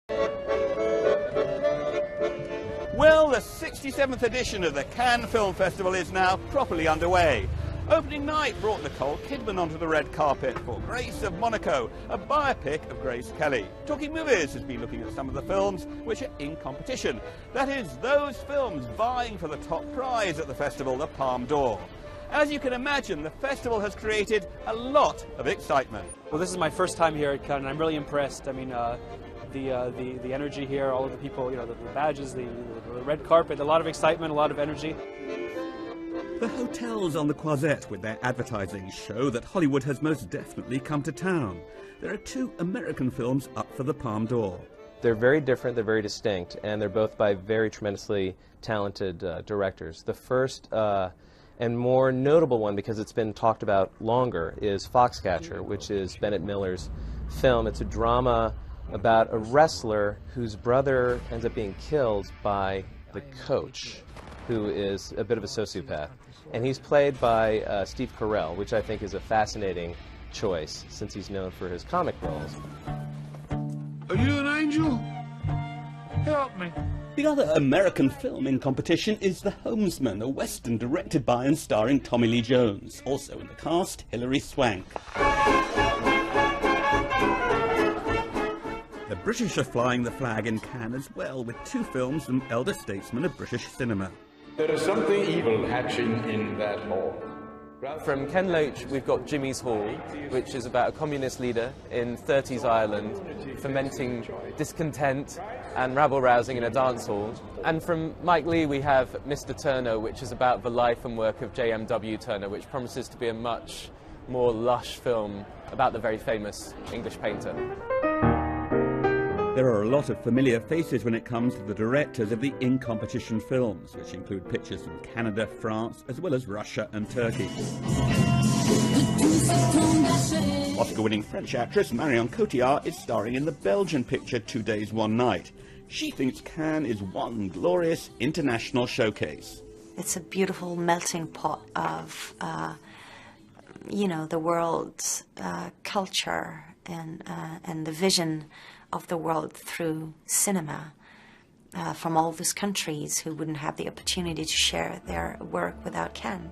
Well, the 67th edition of the Cannes Film Festival is now properly underway. Opening night brought Nicole Kidman onto the red carpet for Grace of Monaco, a biopic of Grace Kelly. Talking Movies has been looking at some of the films which are in competition. That is, those films vying for the top prize at the festival, the Palme D'Or. As you can imagine, the festival has created a lot of excitement. Well, this is my first time here at Cannes, and I'm really impressed. I mean, the energy here, all of the people, the badges, the red carpet, a lot of excitement, a lot of energy. The hotels on the Croisette with their advertising show that Hollywood has most definitely come to town. There are 2 American films up for the Palme d'Or. They're very different, they're very distinct, and they're both by very tremendously talented directors. The first and more notable one, because it's been talked about longer, is Foxcatcher, which is Bennett Miller's film. It's a drama about a wrestler whose brother ends up being killed by the coach, who is a bit of a sociopath. And he's played by Steve Carell, which I think is a fascinating choice, since he's known for his comic roles. Are you an angel? Help me. The other American film in competition is The Homesman, a western directed by and starring Tommy Lee Jones. Also in the cast, Hilary Swank. The British are flying the flag in Cannes as well, with 2 films from elder statesmen of British cinema. There is something evil hatching in that hall. From Ken Loach, we've got Jimmy's Hall, which is about a communist leader in 30s Ireland fomenting discontent and rabble-rousing in a dance hall. And from Mike Leigh, we have Mr. Turner, which is about the life and work of J.M.W. Turner, which promises to be a much more lush film about the very famous English painter. There are a lot of familiar faces when it comes to the directors of the in-competition films, which include pictures from Canada, France, as well as Russia and Turkey. Oscar-winning French actress Marion Cotillard is starring in the Belgian picture 2 Days, One Night. She thinks Cannes is one glorious international showcase. It's a beautiful melting pot of, the world's culture and the vision of the world through cinema from all those countries who wouldn't have the opportunity to share their work without Cannes.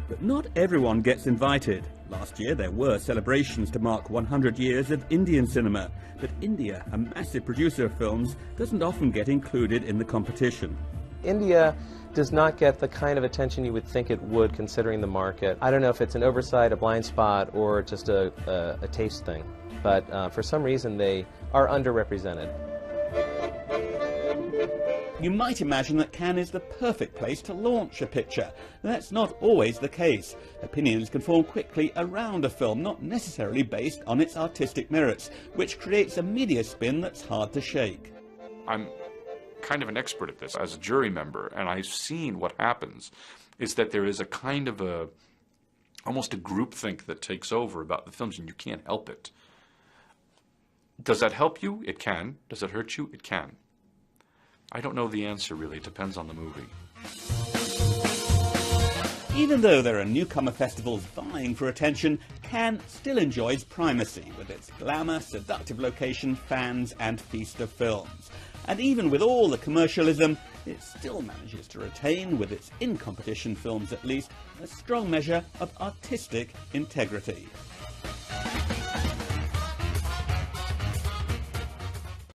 But not everyone gets invited. Last year there were celebrations to mark 100 years of Indian cinema, but India, a massive producer of films, doesn't often get included in the competition. India does not get the kind of attention you would think it would, considering the market. I don't know if it's an oversight, a blind spot, or just a taste thing, but for some reason they are underrepresented. You might imagine that Cannes is the perfect place to launch a picture. That's not always the case. Opinions can form quickly around a film, not necessarily based on its artistic merits, which creates a media spin that's hard to shake. I'm kind of an expert at this as a jury member, and I've seen what happens is that there is a kind of almost a groupthink that takes over about the films, and you can't help it. Does that help you? It can. Does it hurt you? It can. I don't know the answer, really. It depends on the movie. Even though there are newcomer festivals vying for attention, Cannes still enjoys primacy with its glamour, seductive location, fans and feast of films. And even with all the commercialism, it still manages to retain, with its in-competition films at least, a strong measure of artistic integrity.